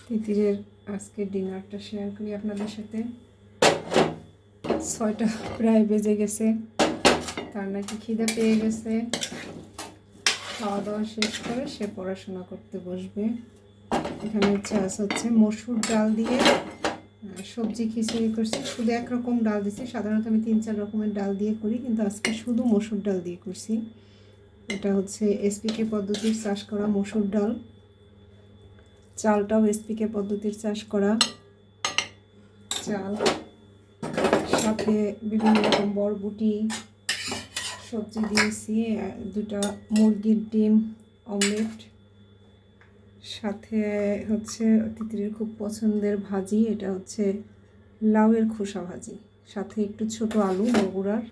তিতিরের আজকের ডিনারটা শেয়ার করি আপনাদের সাথে। 6টা প্রায় বেজে গেছে, তার নাকি খিদে পেয়ে গেছে। খাওয়া দাওয়া শেষ করে সে পড়াশোনা করতে বসবে। এখানে হচ্ছে মসুর ডাল দিয়ে সবজি খিচুড়ি করছি। শুধু একরকম ডাল দিছি, সাধারণত আমি 3-4 রকমের ডাল দিয়ে করি, কিন্তু আজকে শুধু মসুর ডাল দিয়ে করছি। এটা হচ্ছে এসপিকে পদ্ধতির চাষ করা মসুর ডাল। চালটাও এসপিকে পদ্ধতির চাষ করা চাল, সাথে বিভিন্ন রকম বরবটি সবজি দিয়েছি, 2টা মুরগির ডিম অমলেট, সাথে হচ্ছে তিতিরের খুব পছন্দের ভাজি, এটা হচ্ছে লাউয়ের খোসা ভাজি, সাথে একটু ছোট আলু বগুড়ার,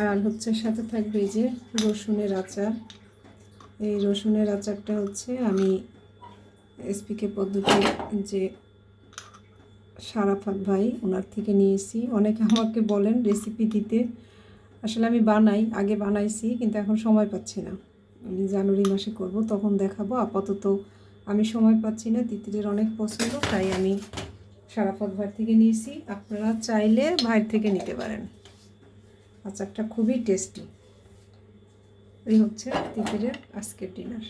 আর হচ্ছে সাথে থাকবে এই যে রসুনের আচার। এই রসুনের আচারটা হচ্ছে আমি এসপিকে পদ্ধতির যে সারাফাত ভাই ওনার থেকে নিয়েছি। অনেকে আমাকে বলেন রেসিপি দিতে, আসলে আমি বানাই, আগে বানাইছি, কিন্তু এখন সময় পাচ্ছি না। আমি জানুয়ারি মাসে করব, তখন দেখাবো। আপাতত আমি সময় পাচ্ছি না, তিতিরের অনেক পছন্দ, তাই আমি সারাফাত ভাই থেকে নিয়েছি। আপনারা চাইলে ভাইয়ের থেকে নিতে পারেন। আচারটা খুবই টেস্টি। এই হচ্ছে তিতিরের আজকের ডিনার।